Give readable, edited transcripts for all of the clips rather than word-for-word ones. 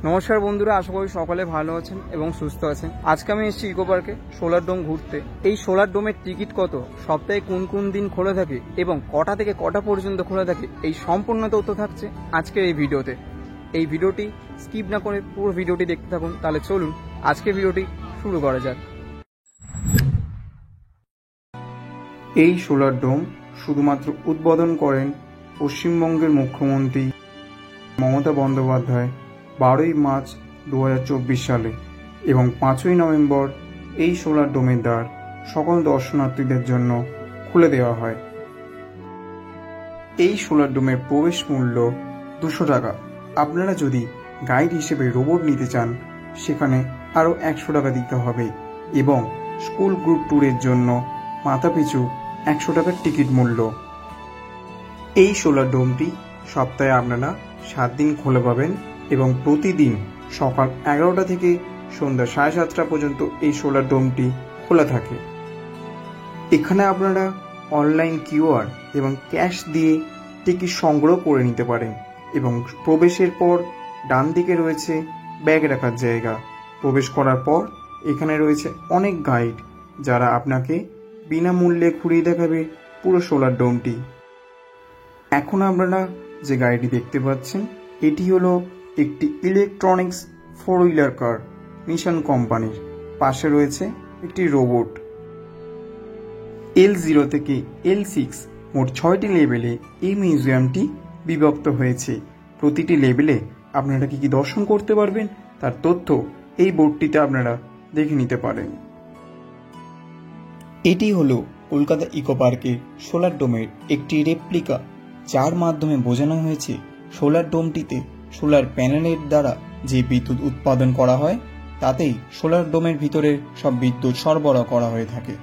নমস্কার বন্ধুরা, আশা করি সকলে ভালো আছেন এবং সুস্থ আছেন। আজকে আমি এসেছি ইকো পার্কে সোলার ডোম ঘুরতে। এই সোলার ডোমের টিকিট কত, সপ্তাহে কোন কোন দিন খোলা থাকে এবং কটা থেকে কটা পর্যন্ত খোলা থাকে, এই সম্পূর্ণ তথ্য থাকছে আজকের এই ভিডিওতে। এই ভিডিওটি স্কিপ না করে পুরো ভিডিওটি দেখতে থাকুন। তাহলে চলুন আজকের ভিডিওটি শুরু করা যাক। এই সোলার ডোম শুধুমাত্র উদ্বোধন করেন পশ্চিমবঙ্গের মুখ্যমন্ত্রী মমতা বন্দ্যোপাধ্যায় 12ই মার্চ 2024 সালে, এবং 5ই নভেম্বর এই সোলার ডোমের দ্বার সকল দর্শনার্থীদের জন্য খুলে দেওয়া হয়। এই সোলার ডোমের প্রবেশ মূল্য 200 টাকা। আপনারা যদি গাইড হিসেবে রোবট নিতে চান সেখানে আরও 100 টাকা দিতে হবে, এবং স্কুল গ্রুপ ট্যুরের জন্য মাথাপিছু 100 টাকার টিকিট মূল্য। এই সোলার ডোমটি সপ্তাহে আপনারা 7 দিন খোলা পাবেন এবং প্রতিদিন সকাল 11টা থেকে সন্ধ্যা 7:30টা পর্যন্ত এই সোলার ডোমটি খোলা থাকে। এখানে আপনারা অনলাইন কিউআর এবং ক্যাশ দিয়ে টিকিট সংগ্রহ করে নিতে পারেন, এবং প্রবেশের পর ডান দিকে রয়েছে ব্যাগ রাখার জায়গা। প্রবেশ করার পর এখানে রয়েছে অনেক গাইড যারা আপনাকে বিনামূল্যে ঘুরিয়ে দেখাবে পুরো সোলার ডোমটি। এখন আপনারা যে গাড়িটি দেখতে পাচ্ছেন এটি হলো একটি ইলেকট্রনিক্স 4 হুইলার কার নিশান কোম্পানির। পাশে রয়েছে একটি রোবট। L0 থেকে L6 মোট 6টি লেভেলে এই মিউজিয়ামটি বিভক্ত হয়েছে। প্রতিটি লেভেলে আপনারা কি দর্শন করতে পারবেন তার তথ্য এই বোর্ডটিতে আপনারা দেখে নিতে পারেন। এটি হলো কলকাতা ইকো পার্কের সোলার ডোমের একটি রেপ্লিকা, যার মাধ্যমে বোঝানো হয়েছে সোলার ডোমটিতে সোলার প্যানেলের দ্বারা যে বিদ্যুৎ উৎপাদন করা হয় তাতেই সোলার ডোমের ভিতরে সব বিদ্যুৎ সরবরাহ করা হয়ে থাকে।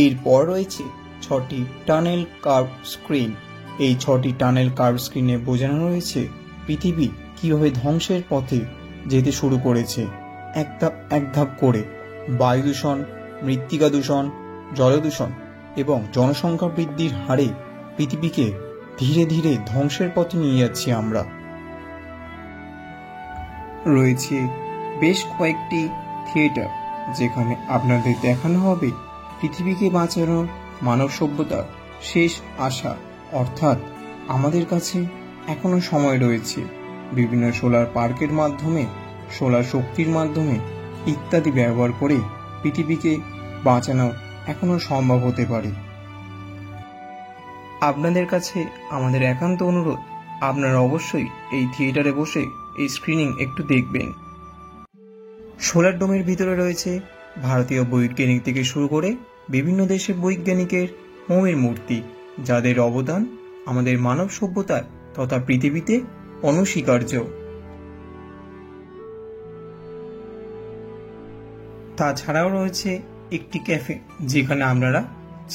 এরপর রয়েছে 6টি টানেল কার্ভ স্ক্রিন। এই 6টি টানেল কার্ভ স্ক্রিনে বোঝানো রয়েছে পৃথিবী কিভাবে ধ্বংসের পথে যেতে শুরু করেছে, এক ধাপ করে। বায়ু দূষণ, মৃত্তিকা দূষণ, জলদূষণ এবং জনসংখ্যা বৃদ্ধির হারে পৃথিবীকে ধীরে ধীরে ধ্বংসের পথে নিয়ে যাচ্ছি আমরা। রয়েছে বেশ কয়েকটি থিয়েটার, যেখানে আপনাদের দেখানো হবে পৃথিবীকে বাঁচানোর মানব সভ্যতার শেষ আশা, অর্থাৎ আমাদের কাছে এখনো সময় রয়েছে। বিভিন্ন সোলার পার্কের মাধ্যমে, সোলার শক্তির মাধ্যমে ইত্যাদি ব্যবহার করে পৃথিবীকে বাঁচানো এখনো সম্ভব হতে পারে। আপনাদের কাছে আমাদের একান্ত অনুরোধ, আপনারা অবশ্যই এই থিয়েটারে বসে এই স্ক্রিনিং একটু দেখবেন। সোলার ডোমের ভিতরে রয়েছে ভারতীয় বৈজ্ঞানিক থেকে শুরু করে বিভিন্ন দেশের বৈজ্ঞানিকের মোমের মূর্তি, যাদের অবদান আমাদের মানব সভ্যতায় তথা পৃথিবীতে অনস্বীকার্য। তাছাড়াও রয়েছে একটি ক্যাফে, যেখানে আপনারা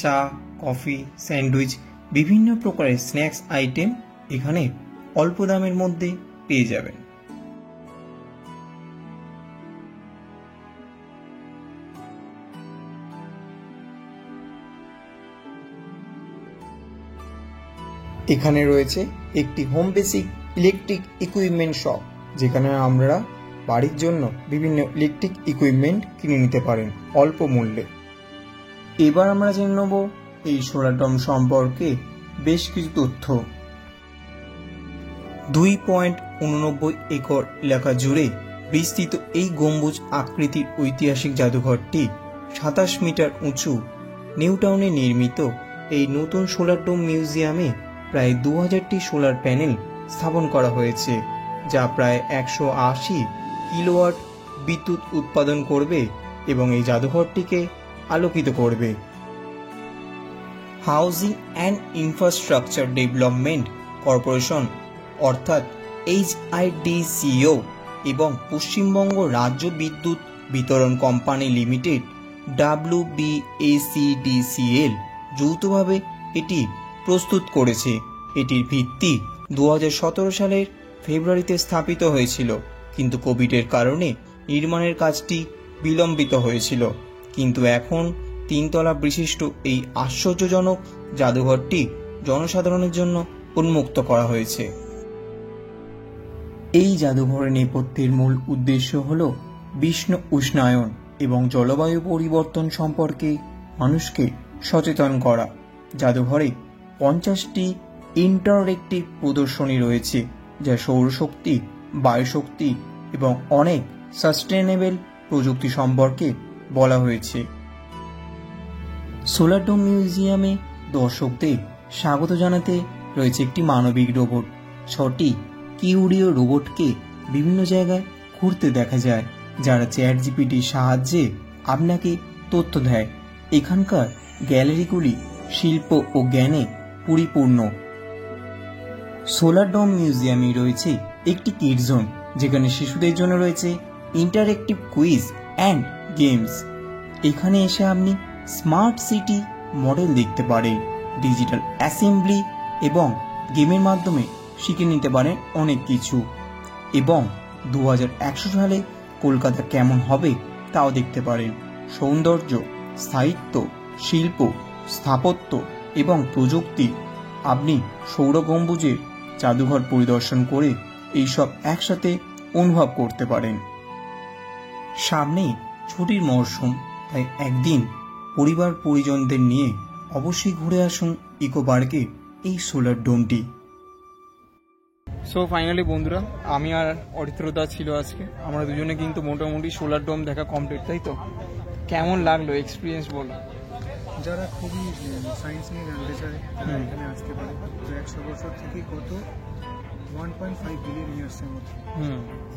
চা, কফি, স্যান্ডউইচ, বিভিন্ন প্রকারের স্ন্যাক্স আইটেম এখানে অল্প দামের মধ্যে পেয়ে যাবেন। এখানে রয়েছে একটি home basic electric equipment shop, যেখানে আমরা বাড়ির জন্য বিভিন্ন ইলেকট্রিক ইকুইপমেন্ট কিনে নিতে পারেন অল্প মূল্যে। এবার আমরা জেনে নেব এই সোলার ডোম সম্পর্কে বেশ কিছু তথ্য। 2.89 একর এলাকা জুড়ে বিস্তৃত এই গম্বুজ আকৃতির ঐতিহাসিক জাদুঘরটি 27 মিটার উঁচু নিউ টাউনে নির্মিত। এই নতুন সোলার ডোম মিউজিয়ামে প্রায় 2000টি সোলার প্যানেল স্থাপন করা হয়েছে, যা প্রায় 180 কিলোওয়াট বিদ্যুৎ উৎপাদন করবে এবং এই জাদুঘরটিকে আলোকিত করবে। Housing and infrastructure development corporation অর্থাৎ HIDCO এবং পশ্চিমবঙ্গ রাজ্য বিদ্যুৎ বিতরণ কোম্পানি লিমিটেড WBACDCL যৌথভাবে এটি প্রস্তুত করেছে। এটির ভিত্তি 2017 সালের ফেব্রুয়ারিতে স্থাপিত হয়েছিল, কিন্তু কোভিডের কারণে নির্মাণের কাজটি বিলম্বিত হয়েছিল। কিন্তু এখন 3 তলা বিশিষ্ট এই আশ্চর্যজনক জাদুঘরটি জনসাধারণের জন্য উন্মুক্ত করা হয়েছে। এই জাদুঘরের নেপথ্যের মূল উদ্দেশ্য হল বিশ্ব উষ্ণায়ন এবং জলবায়ু পরিবর্তন সম্পর্কে মানুষকে সচেতন করা। জাদুঘরে 50টি ইন্টারঅ্যাক্টিভ প্রদর্শনী রয়েছে, যা সৌরশক্তি, বায়ুশক্তি এবং অনেক সাস্টেনেবল প্রযুক্তি সম্পর্কে বলা হয়েছে। সোলার ডোম মিউজিয়ামে দর্শকদের স্বাগত জানাতে রয়েছে একটি মানবিক রোবট। 6টি কিউরিও রোবটকে বিভিন্ন জায়গায় ঘুরতে দেখা যায়, যারা চ্যাটজিপিটির সাহায্যে আপনাকে তথ্য দেয়। এখানকার গ্যালারিগুলি শিল্প ও জ্ঞানে পরিপূর্ণ। সোলার ডোম মিউজিয়ামে রয়েছে একটি কিড জোন, যেখানে শিশুদের জন্য রয়েছে ইন্টারেক্টিভ কুইজ অ্যান্ড গেমস। এখানে এসে আপনি স্মার্ট সিটি মডেল দেখতে পারেন, ডিজিটাল অ্যাসেম্বলি এবং গেমের মাধ্যমে শিখে নিতে পারেন অনেক কিছু, এবং 2100 সালে কলকাতা কেমন হবে তাও দেখতে পারেন। সৌন্দর্য, স্থায়িত্ব, শিল্প, স্থাপত্য এবং প্রযুক্তি। আপনি সৌর গম্বুজের জাদুঘর পরিদর্শন করে এইসব একসাথে অনুভব করতে পারেন। সামনে ছুটির মরশুম, তাই একদিন পরিবার পরিজনদের নিয়ে অবশ্যই ঘুরে আসুন ইকো পার্কে এই সোলার ডোমটি। সো ফাইনালি বন্ধুরা, আমি আর অরিত্রদা ছিল আজকে, আমরা দুজনে কিন্তু মোটামুটি সোলার ডোম দেখা কমপ্লিট। তাই তো কেমন লাগলো এক্সপিরিয়েন্স বলো? যারা খুবই সায়েন্স নিয়ে জানতে চায় তারা এখানে আসতে পারে। তো 100 বছর থেকে কত 1.5 বিলিয়ন ইয়ার্সের মধ্যে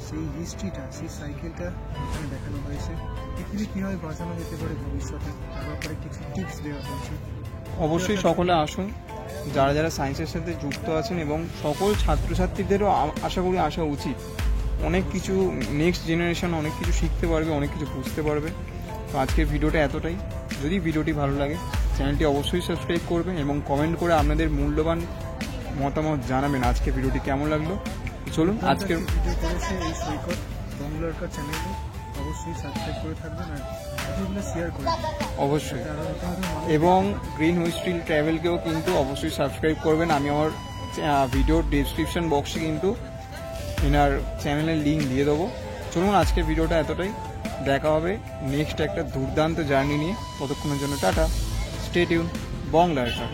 সেই হিস্ট্রিটা, সেই সাইকেলটা এখানে দেখানো হয়েছে। পৃথিবী কীভাবে বাঁচানো যেতে পারে ভবিষ্যতে, তার ব্যাপারে কিছু টিপস দেওয়া হয়েছে। অবশ্যই সকলে আসুন, যারা যারা সায়েন্সের সাথে যুক্ত আছেন, এবং সকল ছাত্রছাত্রীদেরও আশা করি আসা উচিত। অনেক কিছু নেক্সট জেনারেশন অনেক কিছু শিখতে পারবে, অনেক কিছু বুঝতে পারবে। তো আজকের ভিডিওটা এতটাই। যদি ভিডিওটি ভালো লাগে চ্যানেলটি অবশ্যই সাবস্ক্রাইব করবেন এবং কমেন্ট করে আপনাদের মূল্যবান মতামত জানাবেন আজকে ভিডিওটি কেমন লাগলো। চলুন আজকের ভিডিও করেছে এই সৈকত বাংলারকার চ্যানেলে, অবশ্যই সাবস্ক্রাইব করে থাকবেন আর ভিডিওগুলো শেয়ার করে অবশ্যই, এবং গ্রিন হুইস্ট্রিল ট্রাভেলকেও কিন্তু অবশ্যই সাবস্ক্রাইব করবেন। আমি আমার ভিডিওর ডেসক্রিপশন বক্সে কিন্তু এনার চ্যানেলের লিঙ্ক দিয়ে দেবো। চলুন আজকের ভিডিওটা এতটাই। দেখা হবে নেক্সট একটা দুর্দান্ত জার্নি নিয়ে। ততক্ষণের জন্য টাটা, স্টে টিউন, বাংলারকার।